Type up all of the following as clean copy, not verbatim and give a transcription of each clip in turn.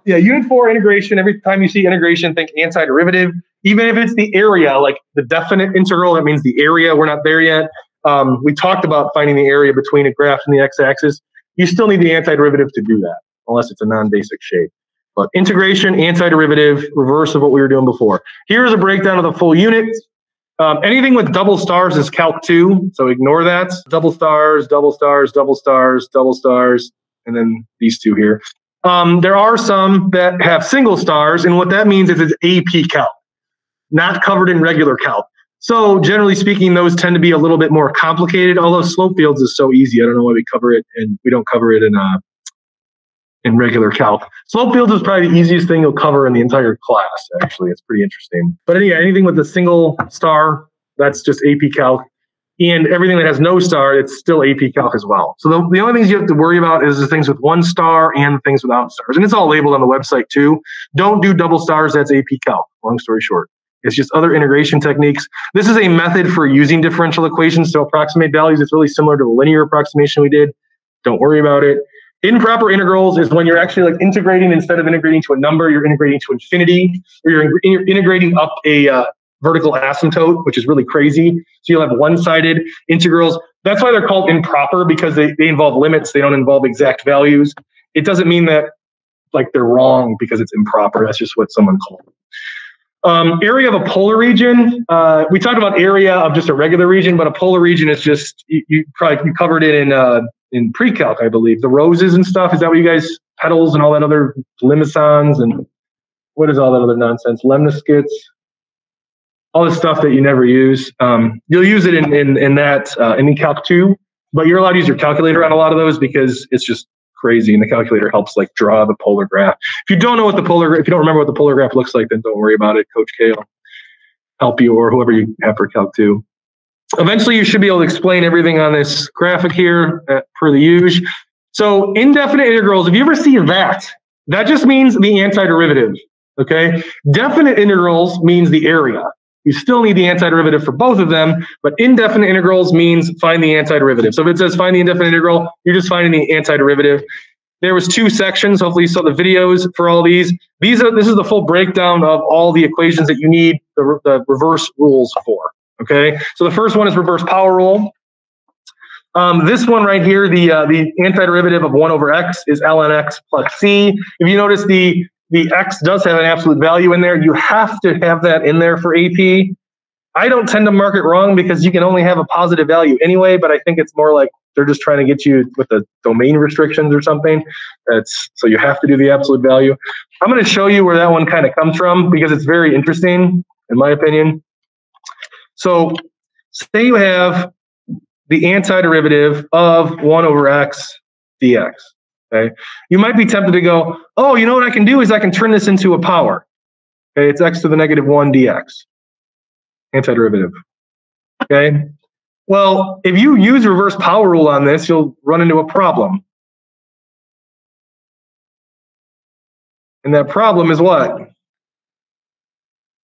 Yeah, Unit 4 integration. Every time you see integration, think antiderivative. Even if it's the area, like the definite integral, that means the area. We're not there yet. We talked about finding the area between a graph and the x-axis. You still need the antiderivative to do that, unless it's a non-basic shape. But integration, antiderivative, reverse of what we were doing before. Here's a breakdown of the full unit. Anything with double stars is Calc 2, so ignore that. Double stars, double stars, double stars, double stars, and then these two here. There are some that have single stars, and what that means is it's AP Calc, not covered in regular Calc. So generally speaking, those tend to be a little bit more complicated, although slope fields is so easy. I don't know why we cover it, and we don't cover it in regular Calc. Slope fields is probably the easiest thing you'll cover in the entire class, actually. It's pretty interesting. But anyway, anything with a single star, that's just AP Calc. And everything that has no star, it's still AP Calc as well. So the only things you have to worry about is the things with one star and the things without stars. And it's all labeled on the website too. Don't do double stars, that's AP Calc, long story short. It's just other integration techniques. This is a method for using differential equations to approximate values. It's really similar to the linear approximation we did. Don't worry about it. Improper integrals is when you're actually like integrating, instead of integrating to a number, you're integrating to infinity, or you're integrating up a vertical asymptote, which is really crazy. So you'll have one-sided integrals. That's why they're called improper, because they involve limits. They don't involve exact values. It doesn't mean that like they're wrong because it's improper. That's just what someone called it. Area of a polar region. We talked about area of just a regular region, but a polar region is just, you covered it in pre-calc, I believe. The roses and stuff, is that what you guys, petals and all that other limicons and what is all that other nonsense? Lemniscates, all this stuff that you never use. You'll use it in Calc 2, but you're allowed to use your calculator on a lot of those because it's just crazy, and the calculator helps like draw the polar graph. If you don't know what the if you don't remember what the polar graph looks like, then don't worry about it. Coach K will help you, or whoever you have for Calc 2. Eventually, you should be able to explain everything on this graphic here per the usual. So indefinite integrals, if you ever see that, that just means the antiderivative, okay? Definite integrals means the area. You still need the antiderivative for both of them, but indefinite integrals means find the antiderivative. So if it says find the indefinite integral, you're just finding the antiderivative. There was 2 sections. Hopefully you saw the videos for all these. This is the full breakdown of all the equations that you need the reverse rules for. Okay, so the first one is reverse power rule. This one right here, the antiderivative of 1 over x is ln x plus c. If you notice, the x does have an absolute value in there. You have to have that in there for AP. I don't tend to mark it wrong because you can only have a positive value anyway, but I think it's more like they're just trying to get you with the domain restrictions or something. So you have to do the absolute value. I'm going to show you where that one kind of comes from because it's very interesting, in my opinion. So say you have the antiderivative of 1 over x dx. Okay, you might be tempted to go, oh, you know what I can do is I can turn this into a power. Okay, it's x to the negative 1 dx. Antiderivative. Okay, well, if you use reverse power rule on this, you'll run into a problem. And that problem is what?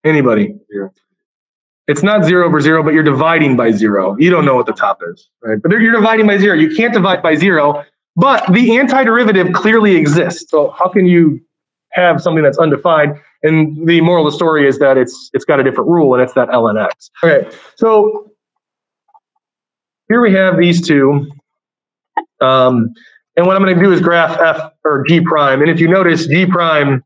Anybody? Zero. It's not 0 over 0, but you're dividing by 0. You don't know what the top is, right? But you're dividing by 0. You can't divide by 0, but the antiderivative clearly exists. So how can you have something that's undefined? And the moral of the story is that it's got a different rule, and it's that ln x. Okay, so here we have these two. And what I'm going to do is graph f or g prime. And if you notice, g prime,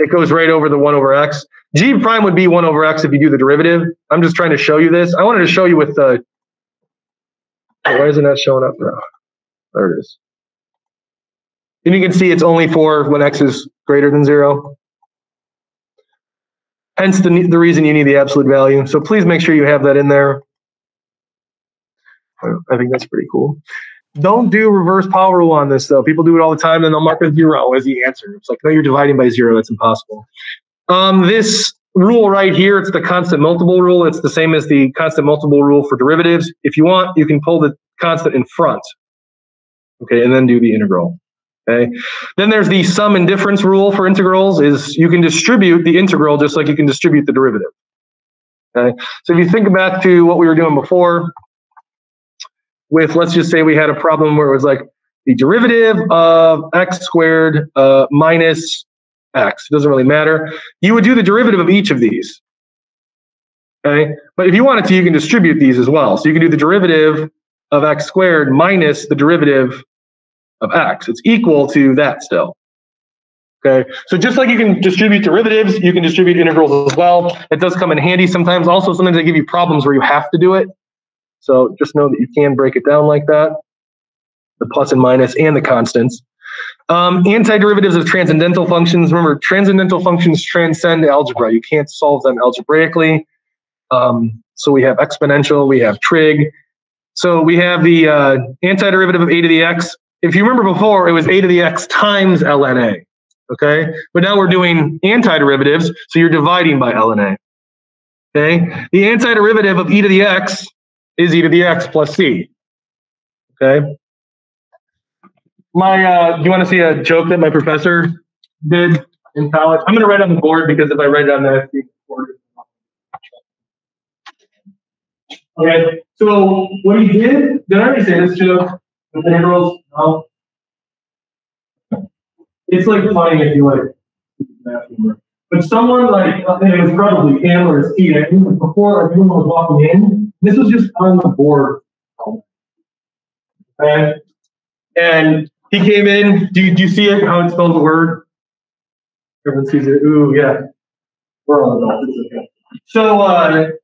it goes right over the 1 over x. G prime would be 1 over x if you do the derivative. I'm just trying to show you this. I wanted to show you with the, why is it not showing up now? There it is. And you can see it's only for when x is greater than 0. Hence the reason you need the absolute value. So please make sure you have that in there. I think that's pretty cool. Don't do reverse power rule on this though. People do it all the time and they'll mark a 0 as the answer. It's like, no, you're dividing by 0. That's impossible. This rule right here, it's the constant multiple rule. It's the same as the constant multiple rule for derivatives. If you want, you can pull the constant in front. Okay, and then do the integral. Okay. Then there's the sum and difference rule for integrals, is you can distribute the integral just like you can distribute the derivative. Okay. So if you think back to what we were doing before with, let's just say we had a problem where it was like the derivative of x squared minus x. It doesn't really matter. You would do the derivative of each of these. Okay, but if you wanted to, you can distribute these as well. So you can do the derivative of x squared minus the derivative of x. It's equal to that still. Okay, so just like you can distribute derivatives, you can distribute integrals as well. It does come in handy sometimes. Also, sometimes they give you problems where you have to do it. So just know that you can break it down like that. The plus and minus and the constants. Antiderivatives of transcendental functions. Remember, transcendental functions transcend algebra. You can't solve them algebraically. So we have exponential, we have trig. So we have the antiderivative of a to the x. If you remember before, it was a to the x times ln a. Okay, but now we're doing antiderivatives, so you're dividing by ln a. Okay, the antiderivative of e to the x is e to the x plus c. Okay. Do you want to see a joke that my professor did in college? I'm going to write on the board because if I write it on the board. Okay, so what he did I already say this joke with integrals? No. It's like funny if you like. But someone like, it was probably him or his kid, before everyone was walking in, this was just on the board. Okay? And he came in, do you see it, how it spells the word? Everyone sees it, ooh, yeah. We're all adults, it's okay. So,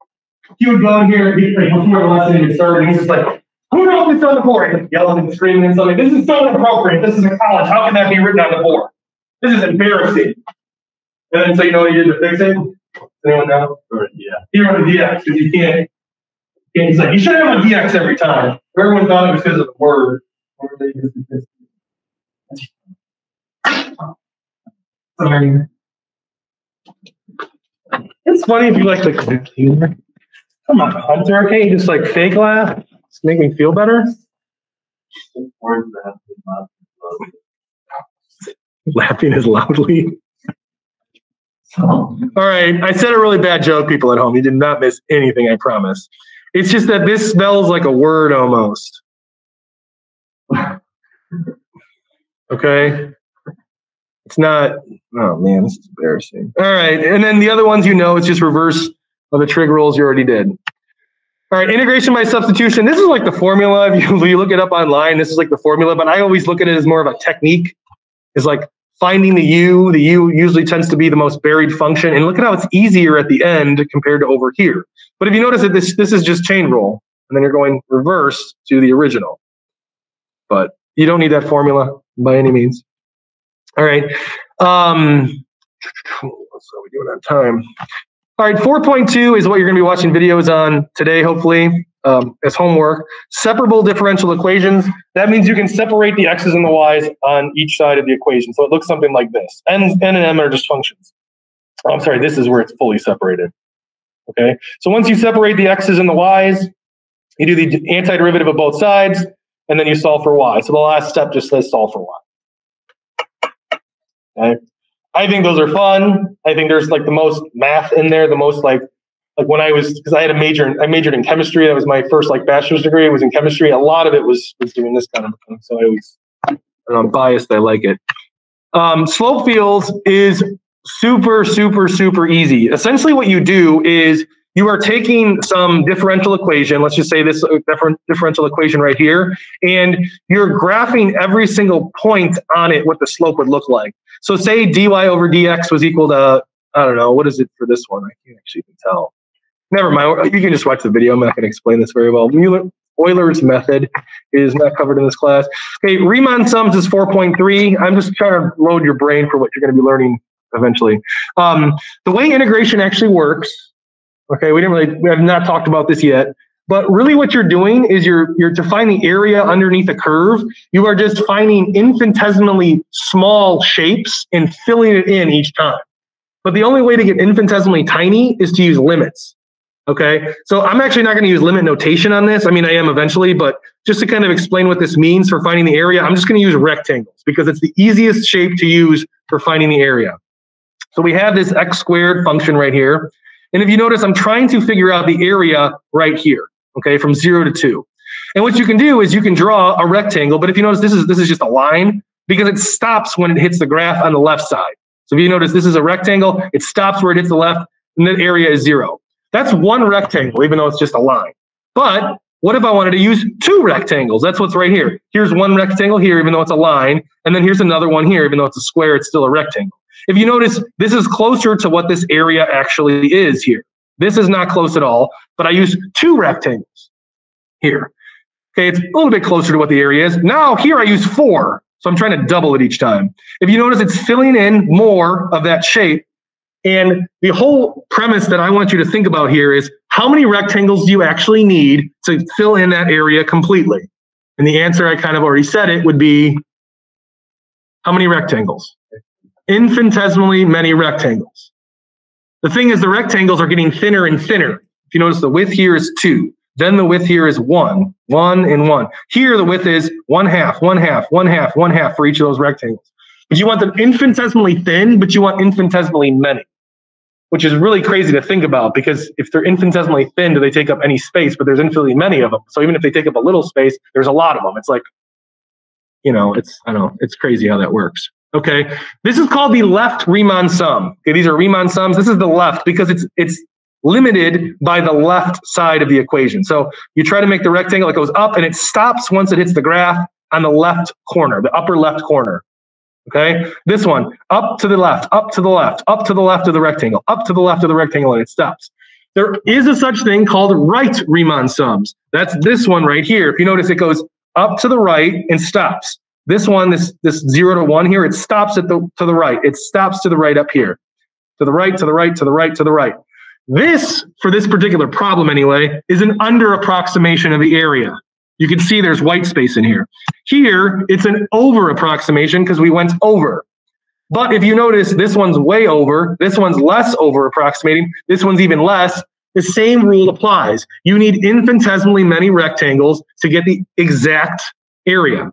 he would go in here, before the lesson had started, and he's just like, who wrote this on the board? He's like yelling and screaming and something. This is so inappropriate. This is a college. How can that be written on the board? This is embarrassing. And then, so you know what he did to fix it? Anyone know? Yeah. He wrote a dx because you can't. He's like, you should have a dx every time. Everyone thought it was because of the word. Sorry. It's funny if you like the humor. Come on, Hunter. Can't you just like fake laugh? Just make me feel better? Laughing as loudly. All right. I said a really bad joke, people at home. You did not miss anything, I promise. It's just that this spells like a word almost. Okay? It's not, oh man, this is embarrassing. All right. And then the other ones, it's just reverse of the trig rules you already did. All right, integration by substitution. This is like the formula. If you look it up online, this is like the formula, but I always look at it as more of a technique. It's like finding the u. The u usually tends to be the most buried function. And look at how it's easier at the end compared to over here. But if you notice that this is just chain rule, and then you're going reverse to the original. But you don't need that formula by any means. All right. So we're doing on time. All right, 4.2 is what you're going to be watching videos on today, hopefully, as homework. Separable differential equations. That means you can separate the x's and the y's on each side of the equation. So it looks something like this. N and m are just functions. Oh, I'm sorry, this is where it's fully separated. Okay, so once you separate the x's and the y's, you do the antiderivative of both sides, and then you solve for y. So the last step just says solve for y. Okay. I think those are fun. I think there's like the most math in there, the most like when because I majored in chemistry. That was my first like bachelor's degree. It was in chemistry. A lot of it was doing this kind of thing. So I'm biased. I like it. Slope fields is super, super, super easy. Essentially what you do is you are taking some differential equation, let's just say this differential equation right here, and you're graphing every single point on it what the slope would look like. So say dy over dx was equal to, I don't know, what is it for this one? I can't actually even tell. Never mind, you can just watch the video. I'm not going to explain this very well. Euler's method is not covered in this class. Okay, Riemann sums is 4.3. I'm just trying to load your brain for what you're going to be learning eventually. The way integration actually works, okay, we have not talked about this yet, but really what you're doing is you're to find the area underneath a curve, you are just finding infinitesimally small shapes and filling it in each time. But the only way to get infinitesimally tiny is to use limits, okay? So I'm actually not gonna use limit notation on this. I mean, I am eventually, but just to kind of explain what this means for finding the area, I'm just gonna use rectangles because it's the easiest shape to use for finding the area. So we have this x squared function right here. And if you notice, I'm trying to figure out the area right here, okay, from 0 to 2. And what you can do is you can draw a rectangle, but if you notice, this is just a line because it stops when it hits the graph on the left side. So if you notice, this is a rectangle, it stops where it hits the left, and the area is 0. That's one rectangle, even though it's just a line. But what if I wanted to use 2 rectangles? That's what's right here. Here's one rectangle here, even though it's a line, and then here's another one here, even though it's a square, it's still a rectangle. If you notice, this is closer to what this area actually is here. This is not close at all, but I use 2 rectangles here. Okay, it's a little bit closer to what the area is. Now here I use 4, so I'm trying to double it each time. If you notice, it's filling in more of that shape. And the whole premise that I want you to think about here is how many rectangles do you actually need to fill in that area completely? And the answer, I kind of already said it, would be how many rectangles? Infinitesimally many rectangles. The thing is, the rectangles are getting thinner and thinner. If you notice, the width here is 2. Then the width here is 1, 1, and 1. Here, the width is 1/2, 1/2, 1/2, 1/2 for each of those rectangles. But you want them infinitesimally thin, but you want infinitesimally many, which is really crazy to think about, because if they're infinitesimally thin, do they take up any space? But there's infinitely many of them. So even if they take up a little space, there's a lot of them. It's like, I don't know, it's crazy how that works. Okay, this is called the left Riemann sum. Okay, these are Riemann sums. This is the left because it's limited by the left side of the equation. So you try to make the rectangle, it goes up and it stops once it hits the graph on the left corner, the upper left corner. Okay, this one, up to the left, up to the left, up to the left of the rectangle, up to the left of the rectangle, and it stops. There is a such thing called right Riemann sums. That's this one right here. If you notice, it goes up to the right and stops. This one, this 0 to 1 here, it stops at to the right. It stops to the right up here. To the right, to the right, to the right, to the right. This, for this particular problem anyway, is an under approximation of the area. You can see there's white space in here. Here, it's an over approximation because we went over. But if you notice, this one's way over, this one's less over approximating, this one's even less. The same rule applies. You need infinitesimally many rectangles to get the exact area.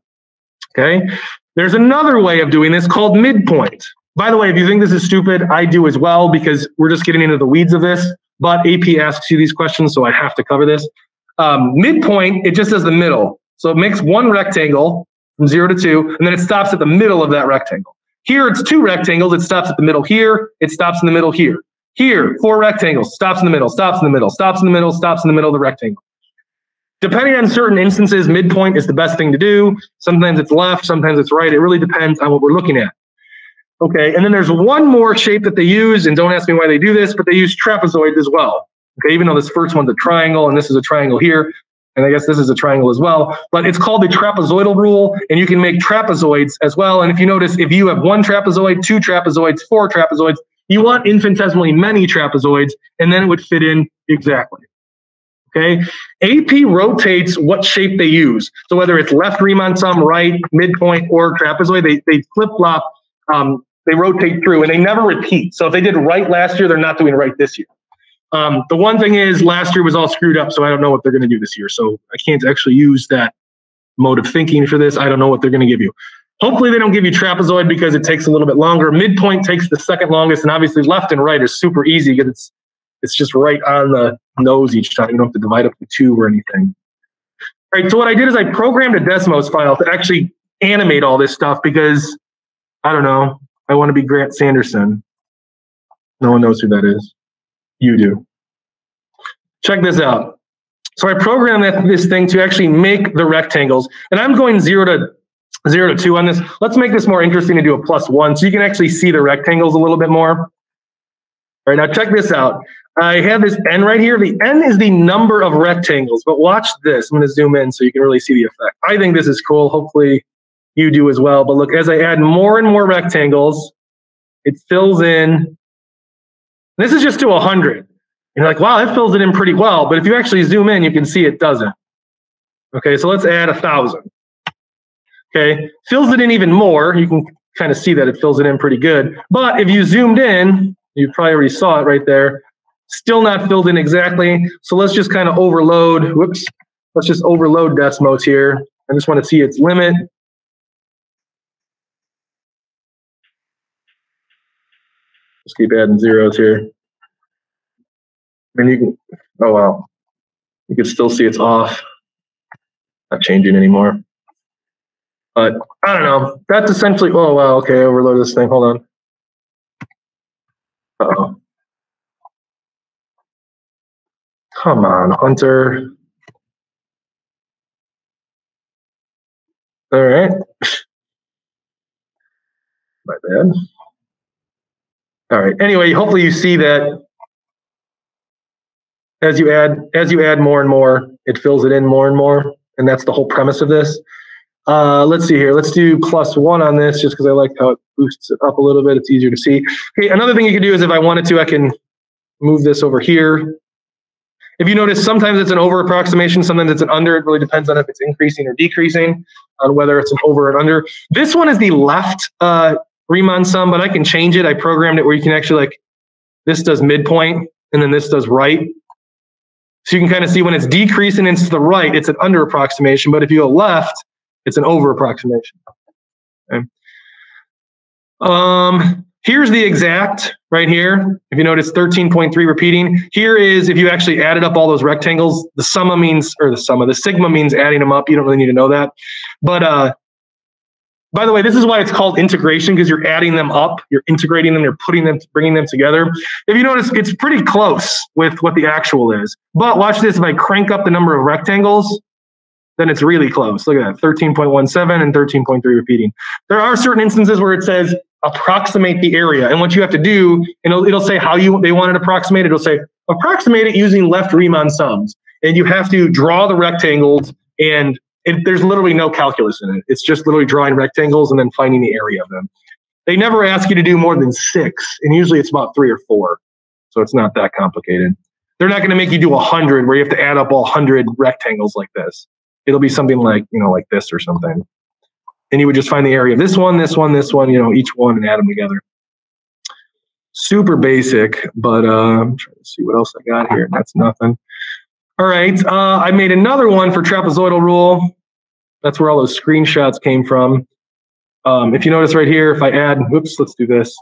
Okay? There's another way of doing this called midpoint. By the way, if you think this is stupid, I do as well, because we're just getting into the weeds of this. But AP asks you these questions, so I have to cover this. Midpoint, it just says the middle. So it makes one rectangle from 0 to 2, and then it stops at the middle of that rectangle. Here, it's 2 rectangles. It stops at the middle here. It stops in the middle here. Here, 4 rectangles. Stops in the middle, stops in the middle, stops in the middle, stops in the middle of the rectangle. Depending on certain instances, midpoint is the best thing to do. Sometimes it's left, sometimes it's right. It really depends on what we're looking at. Okay, and then there's one more shape that they use, and don't ask me why they do this, but they use trapezoids as well. Okay, even though this first one's a triangle, and this is a triangle here, and I guess this is a triangle as well, but it's called the trapezoidal rule, and you can make trapezoids as well. And if you notice, if you have 1 trapezoid, 2 trapezoids, 4 trapezoids, you want infinitesimally many trapezoids, and then it would fit in exactly. Okay, AP rotates what shape they use. So whether it's left Riemann sum, right, midpoint, or trapezoid, they flip-flop, they rotate through, and they never repeat. So if they did right last year, they're not doing right this year. The one thing is, last year was all screwed up, so I don't know what they're going to do this year. So I can't actually use that mode of thinking for this. I don't know what they're going to give you. Hopefully they don't give you trapezoid because it takes a little bit longer. Midpoint takes the second longest, and obviously left and right is super easy because it's just right on the nose each time. You don't have to divide up the 2 or anything. All right, so what I did is I programmed a Desmos file to actually animate all this stuff because, I don't know, I want to be Grant Sanderson. No one knows who that is. You do. Check this out. So I programmed this thing to actually make the rectangles, and I'm going 0 to 2 on this. Let's make this more interesting to do a +1 so you can actually see the rectangles a little bit more. All right, now check this out. I have this n right here. The n is the number of rectangles, but watch this. I'm going to zoom in so you can really see the effect. I think this is cool. Hopefully you do as well. But look, as I add more and more rectangles, it fills in. This is just to 100. You're like, wow, that fills it in pretty well. But if you actually zoom in, you can see it doesn't. Okay, so let's add 1,000. Okay, fills it in even more. You can kind of see that it fills it in pretty good. But if you zoomed in, you probably already saw it right there. Still not filled in exactly. So let's just kind of overload. Whoops. Let's just overload Desmos here. I just want to see its limit. Just keep adding zeros here. And you can, oh wow. You can still see it's off. Not changing anymore. But I don't know. That's essentially, oh, wow, okay, I overloaded this thing. Hold on. Uh-oh. Come on, Hunter. All right. My bad. All right. Anyway, hopefully you see that as you add more and more, it fills it in more and more, and that's the whole premise of this. Let's see here. Let's do +1 on this just because I like how it boosts it up a little bit. It's easier to see. Okay, another thing you can do is if I wanted to, I can move this over here. If you notice, sometimes it's an over approximation, sometimes it's an under. It really depends on if it's increasing or decreasing, on whether it's an over and under. This one is the left Riemann sum, but I can change it. I programmed it where you can actually, like, this does midpoint, and then this does right. So you can kind of see when it's decreasing into the right, it's an under approximation, but if you go left, it's an over approximation. Okay. Here's the exact right here. If you notice 13.3 repeating. Here is if you actually added up all those rectangles, the sigma means adding them up. You don't really need to know that. But by the way, this is why it's called integration, because you're adding them up, you're integrating them, you're bringing them together. If you notice, it's pretty close with what the actual is. But watch this, if I crank up the number of rectangles, then it's really close. Look at that, 13.17 and 13.3 repeating. There are certain instances where it says approximate the area. And what you have to do, and it'll say how they want it approximated. It'll say approximate it using left Riemann sums. And you have to draw the rectangles, and there's literally no calculus in it. It's just literally drawing rectangles and then finding the area of them. They never ask you to do more than 6, and usually it's about 3 or 4. So it's not that complicated. They're not going to make you do 100 where you have to add up all 100 rectangles like this. It'll be something like, like this or something. And you would just find the area of this one, this one, this one, each one, and add them together. Super basic, but I'm trying to see what else I got here. That's nothing. All right, I made another one for trapezoidal rule. That's where all those screenshots came from. If you notice right here, if I add, whoops, let's do this.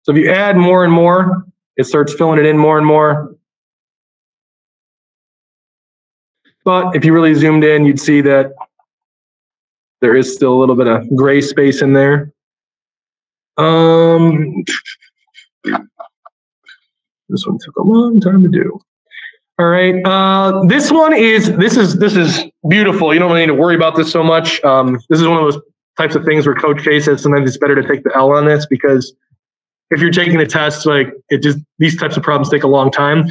So if you add more and more, it starts filling it in more and more. But if you really zoomed in, you'd see that there is still a little bit of gray space in there. This one took a long time to do. All right, this is beautiful. You don't really need to worry about this so much. This is one of those types of things where Coach K says sometimes it's better to take the L on this, because if you're taking a test, these types of problems take a long time.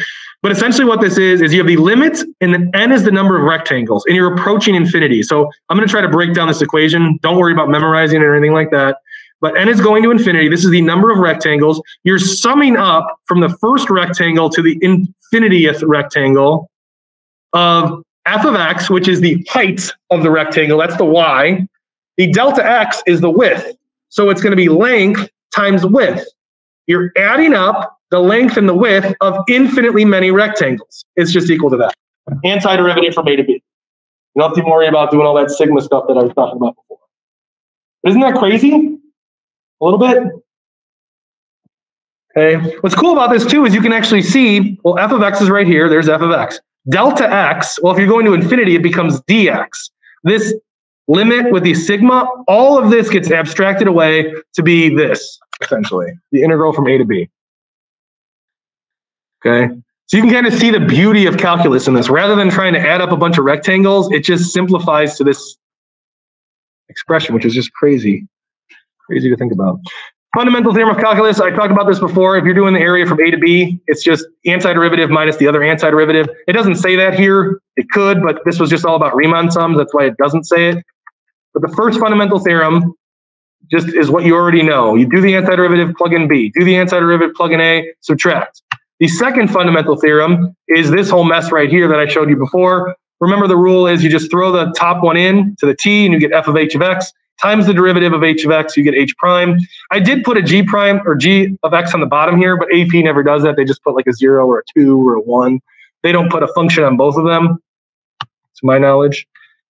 But essentially what this is you have the limit, and then n is the number of rectangles, and you're approaching infinity. So I'm going to try to break down this equation. Don't worry about memorizing it or anything like that. But n is going to infinity. This is the number of rectangles. You're summing up from the first rectangle to the infinitieth rectangle of f of x, which is the height of the rectangle. That's the y. The delta x is the width. So it's going to be length times width. You're adding up the length and the width of infinitely many rectangles. It's just equal to that. Antiderivative from a to b. You don't have to worry about doing all that sigma stuff that I was talking about before. But isn't that crazy? A little bit? Okay. What's cool about this too is you can actually see, well, f of x is right here. There's f of x. Delta x, well, if you're going to infinity, it becomes dx. This limit with the sigma, all of this gets abstracted away to be this, essentially, the integral from a to b. Okay, so you can kind of see the beauty of calculus in this. Rather than trying to add up a bunch of rectangles, it just simplifies to this expression, which is just crazy to think about. Fundamental theorem of calculus, I talked about this before. If you're doing the area from a to b, it's just antiderivative minus the other antiderivative. It doesn't say that here. It could, but this was just all about Riemann sums. That's why it doesn't say it. But the first fundamental theorem just is what you already know. You do the antiderivative, plug in b. Do the antiderivative, plug in a, subtract. The second fundamental theorem is this whole mess right here that I showed you before. Remember, the rule is you just throw the top one in to the t and you get f of h of x times the derivative of h of x, you get h prime. I did put a g prime or g of x on the bottom here, but AP never does that. They just put like a 0 or a 2 or a 1. They don't put a function on both of them, to my knowledge.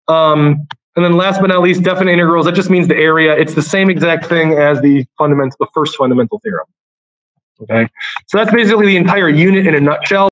And then last but not least, definite integrals. That just means the area. It's the same exact thing as the first fundamental theorem. Okay, so that's basically the entire unit in a nutshell.